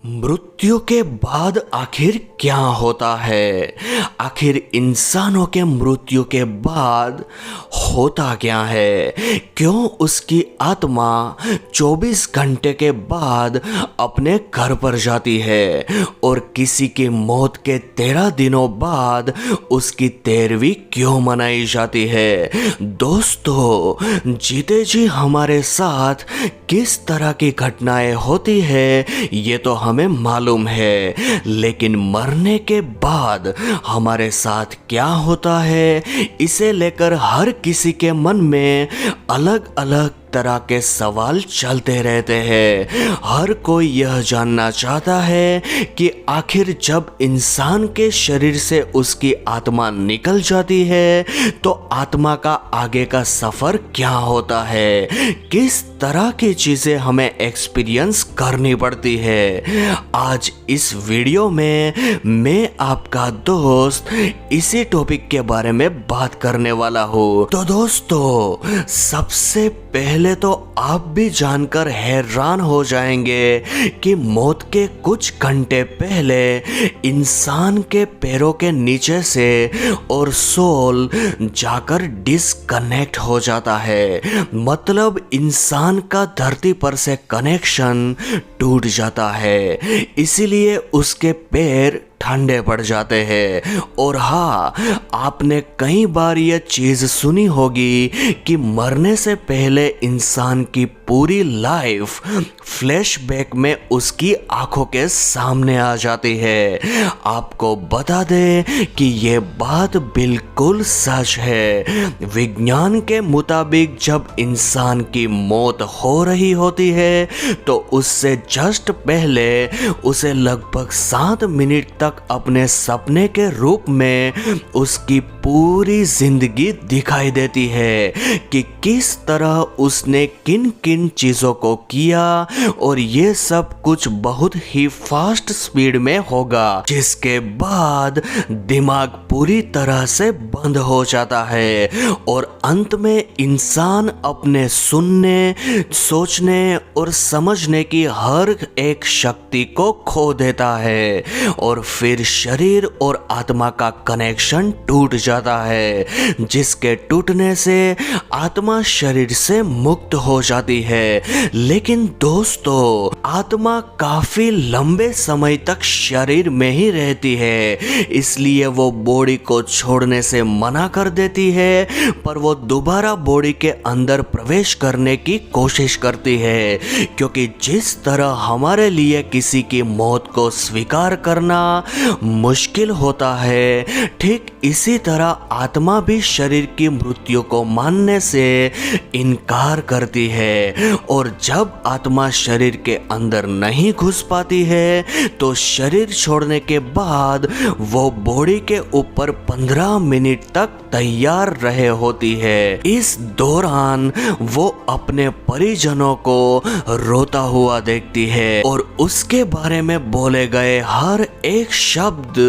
मृत्यु के बाद आखिर क्या होता है? आखिर इंसानों के मृत्यु के बाद होता क्या है? क्यों उसकी आत्मा 24 घंटे के बाद अपने घर पर जाती है और किसी की मौत के 13 दिनों बाद उसकी 13वीं क्यों मनाई जाती है? दोस्तों, जीते जी हमारे साथ किस तरह की घटनाएं होती है ये तो हमें मालूम है, लेकिन मरने के बाद हमारे साथ क्या होता है इसे लेकर हर किसी के मन में अलग अलग तरह के सवाल चलते रहते हैं। हर कोई यह जानना चाहता है कि आखिर जब इंसान के शरीर से उसकी आत्मा निकल जाती है तो आत्मा का आगे का सफर क्या होता है, किस तरह की चीजें हमें एक्सपीरियंस करनी पड़ती है। आज इस वीडियो में मैं आपका दोस्त इसी टॉपिक के बारे में बात करने वाला हूँ। तो दोस्तों, सबसे पहले तो आप भी जानकर हैरान हो जाएंगे कि मौत के कुछ घंटे पहले इंसान के पैरों के नीचे से और सोल जाकर डिस्कनेक्ट हो जाता है। मतलब इंसान का धरती पर से कनेक्शन टूट जाता है, इसीलिए उसके पैर ठंडे पड़ जाते हैं। और हाँ, आपने कई बार यह चीज सुनी होगी कि मरने से पहले इंसान की पूरी लाइफ फ्लैशबैक में उसकी आंखों के सामने आ जाती है। आपको बता दें कि यह बात बिल्कुल सच है। विज्ञान के मुताबिक जब इंसान की मौत हो रही होती है तो उससे जस्ट पहले उसे लगभग 7 मिनट तक अपने सपने के रूप में उसकी पूरी जिंदगी दिखाई देती है कि किस तरह उसने किन किन चीजों को किया, और ये सब कुछ बहुत ही फास्ट स्पीड में होगा, जिसके बाद दिमाग पूरी तरह से बंद हो जाता है और अंत में इंसान अपने सुनने, सोचने और समझने की हर एक शक्ति को खो देता है और फिर शरीर और आत्मा का कनेक्शन टूट जाता है, जिसके टूटने से आत्मा शरीर से मुक्त हो जाती है। लेकिन दोस्तों, आत्मा काफी लंबे समय तक शरीर में ही रहती है, इसलिए वो बॉडी को छोड़ने से मना कर देती है, पर वो दोबारा बॉडी के अंदर प्रवेश करने की कोशिश करती है, क्योंकि जिस तरह हमारे लिए किसी की मौत को स्वीकार करना मुश्किल होता है, ठीक इसी तरह आत्मा भी शरीर की मृत्यु को मानने से इनकार करती है। और जब आत्मा शरीर के अंदर नहीं घुस पाती है तो शरीर छोड़ने के बाद वो बॉडी के ऊपर 15 मिनट तक तैयार रहे होती है। इस दौरान वो अपने परिजनों को रोता हुआ देखती है और उसके बारे में बोले गए हर एक शब्द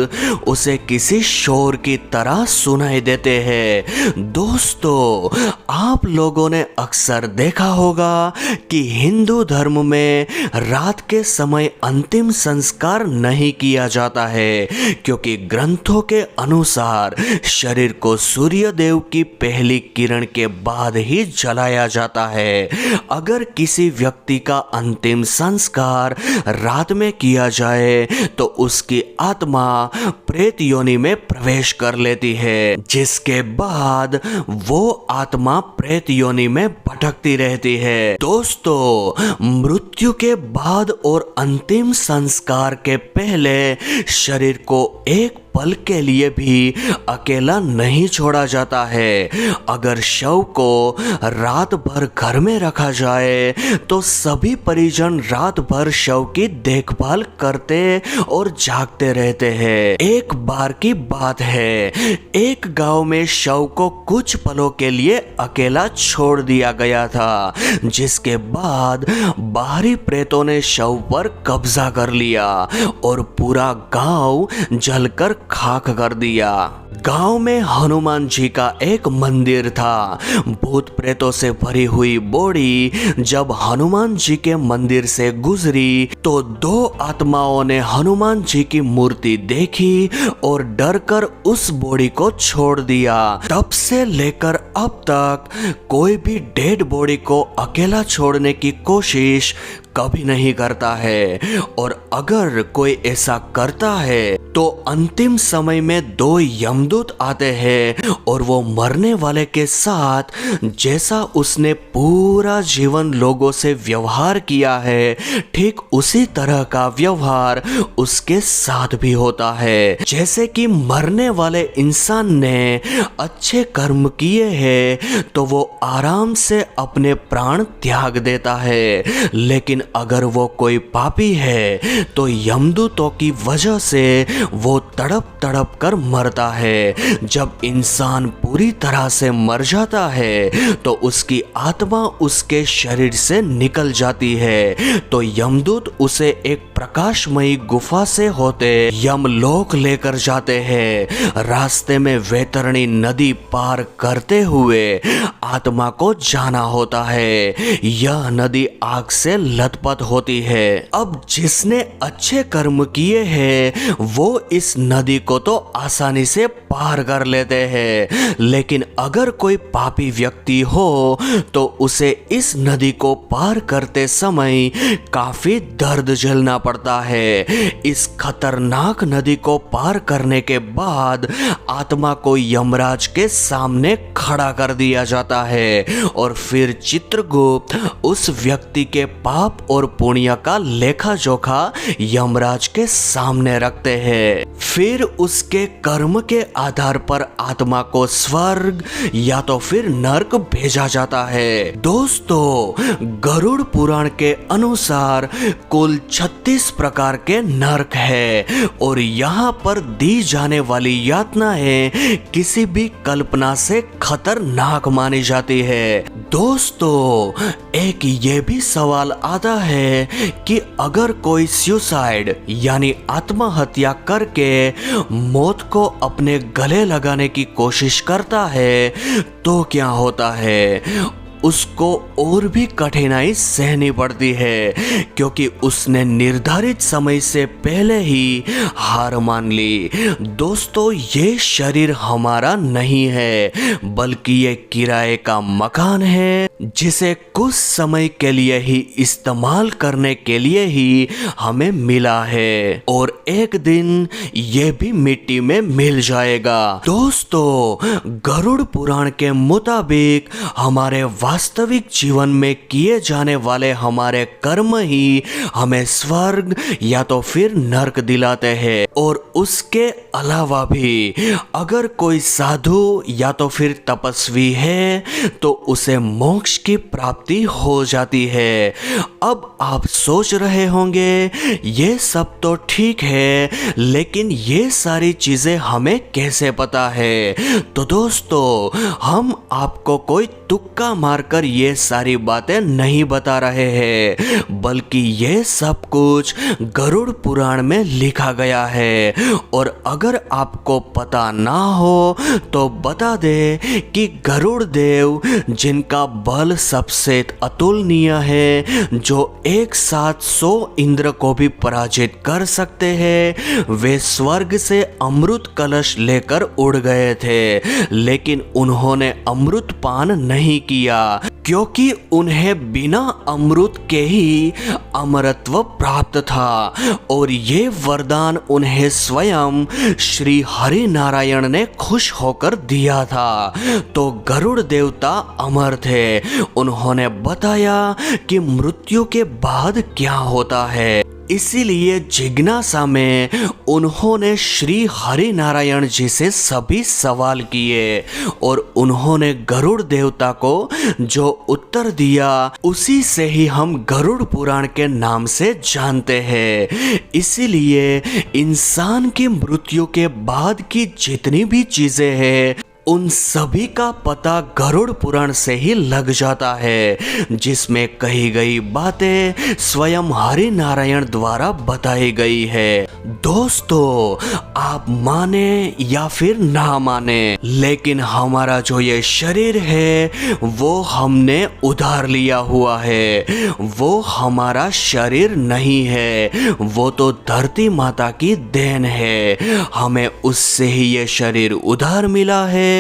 उसे किसी शोर की तरह सुनाई देते हैं। दोस्तों, आप लोगों ने अक्सर देखा होगा कि हिंदू धर्म में रात के समय अंतिम संस्कार नहीं किया जाता है, क्योंकि ग्रंथों के अनुसार शरीर को सूर्य देव की पहली किरण के बाद ही जलाया जाता है। अगर किसी व्यक्ति का अंतिम संस्कार रात में किया जाए तो उसकी आत्मा प्रेत योनि में प्रवेश कर लेती है, जिसके बाद वो आत्मा प्रेत योनि में भटकती रहती है। दोस्तों, मृत्यु के बाद और अंतिम संस्कार के पहले शरीर को एक पल के लिए भी अकेला नहीं छोड़ा जाता है। अगर शव को रात भर घर में रखा जाए तो सभी परिजन रात भर शव की देखभाल करते और जागते रहते हैं। एक बार की बात है, एक गांव में शव को कुछ पलों के लिए अकेला छोड़ दिया गया था, जिसके बाद बाहरी प्रेतों ने शव पर कब्जा कर लिया और पूरा गांव जलकर खाक कर दिया। गांव में हनुमान जी का एक मंदिर था। भूत प्रेतों से भरी हुई बोड़ी जब हनुमान जी के मंदिर से गुजरी तो दो आत्माओं ने हनुमान जी की मूर्ति देखी और डरकर उस बोड़ी को छोड़ दिया। तब से लेकर अब तक कोई भी डेड बॉडी को अकेला छोड़ने की कोशिश कभी नहीं करता है, और अगर कोई ऐसा करता है तो अंतिम समय में दो यमदूत आते हैं और वो मरने वाले के साथ जैसा उसने पूरा जीवन लोगों से व्यवहार किया है, ठीक उसी तरह का व्यवहार उसके साथ भी होता है। जैसे कि मरने वाले इंसान ने अच्छे कर्म किए हैं तो वो आराम से अपने प्राण त्याग देता है, लेकिन अगर वो कोई पापी है तो यमदूतों की वजह से वो तड़प तड़प कर मरता है। जब इंसान पूरी तरह से मर जाता है तो उसकी आत्मा उसके शरीर से निकल जाती है, तो यमदूत उसे एक प्रकाशमयी गुफा से होते यमलोक लेकर जाते हैं। रास्ते में वैतरणी नदी पार करते हुए आत्मा को जाना होता है। यह नदी आग से लथपथ होती है। अब जिसने अच्छे कर्म किए हैं वो इस नदी को तो आसानी से पार कर लेते हैं, लेकिन अगर कोई पापी व्यक्ति हो तो उसे इस नदी को पार करते समय काफी दर्द झेलना पड़ता है। इस खतरनाक नदी को पार करने के बाद आत्मा को यमराज के सामने खड़ा कर दिया जाता है और फिर चित्रगुप्त उस व्यक्ति के पाप और पुण्य का लेखा जोखा यमराज के सामने रखते हैं। फिर उसके कर्म के आधार पर आत्मा को स्वर्ग या तो फिर नरक भेजा जाता है। दोस्तों, गरुड़ पुराण के अनुसार कुल 36 प्रकार के नरक है और यहाँ पर दी जाने वाली यातनाएं किसी भी कल्पना से खतरनाक मानी जाती है। दोस्तों, एक ये भी सवाल आता है कि अगर कोई सुसाइड यानी आत्महत्या करके मौत को अपने गले लगाने की कोशिश करता है तो क्या होता है? उसको और भी कठिनाई सहनी पड़ती है, क्योंकि उसने निर्धारित समय से पहले ही हार मान ली। दोस्तों, ये शरीर हमारा नहीं है, बल्कि ये किराए का मकान है जिसे कुछ समय के लिए ही इस्तेमाल करने के लिए ही हमें मिला है और एक दिन ये भी मिट्टी में मिल जाएगा। दोस्तों, गरुड़ पुराण के मुताबिक हमारे वास्तविक जीवन में किए जाने वाले हमारे कर्म ही हमें स्वर्ग या तो फिर नरक दिलाते हैं, और उसके अलावा भी अगर कोई साधु या तो फिर तपस्वी है तो उसे मोक्ष की प्राप्ति हो जाती है। अब आप सोच रहे होंगे ये सब तो ठीक है, लेकिन ये सारी चीजें हमें कैसे पता है? तो दोस्तों, हम आपको कोई तुक्का मारकर ये सारी बातें नहीं बता रहे हैं, बल्कि ये सब कुछ गरुड़ पुराण में लिखा गया है। और अगर आपको पता ना हो तो बता दे कि गरुड़ देव, जिनका बल सबसे अतुलनीय है, जो एक साथ 100 इंद्र को भी पराजित कर सकते हैं, वे स्वर्ग से अमृत कलश लेकर उड़ गए थे, लेकिन उन्होंने अमृत पान नहीं किया, क्योंकि उन्हें बिना अमृत के ही अमरत्व प्राप्त था और ये वरदान उन्हें स्वयं श्री हरि नारायण ने खुश होकर दिया था। तो गरुड़ देवता अमर थे। उन्होंने बताया कि मृत्यु के बाद क्या होता है, इसीलिए जिज्ञासा में उन्होंने श्री हरि नारायण जी से सभी सवाल किए और उन्होंने गरुड़ देवता को जो उत्तर दिया उसी से ही हम गरुड़ पुराण के नाम से जानते हैं। इसीलिए इंसान की मृत्यु के बाद की जितनी भी चीजें हैं उन सभी का पता गरुड़ पुराण से ही लग जाता है, जिसमें कही गई बातें स्वयं हरि नारायण द्वारा बताई गई है। दोस्तों, आप माने या फिर ना माने, लेकिन हमारा जो ये शरीर है वो हमने उधार लिया हुआ है। वो हमारा शरीर नहीं है, वो तो धरती माता की देन है। हमें उससे ही ये शरीर उधार मिला है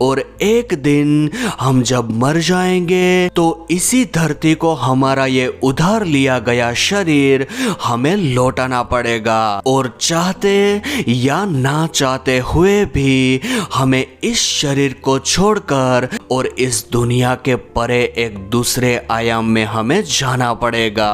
और एक दिन हम जब मर जाएंगे तो इसी धरती को हमारा ये उधार लिया गया शरीर हमें लौटाना पड़ेगा। और चाहते या ना चाहते हुए भी हमें इस शरीर को छोड़कर और इस दुनिया के परे एक दूसरे आयाम में हमें जाना पड़ेगा।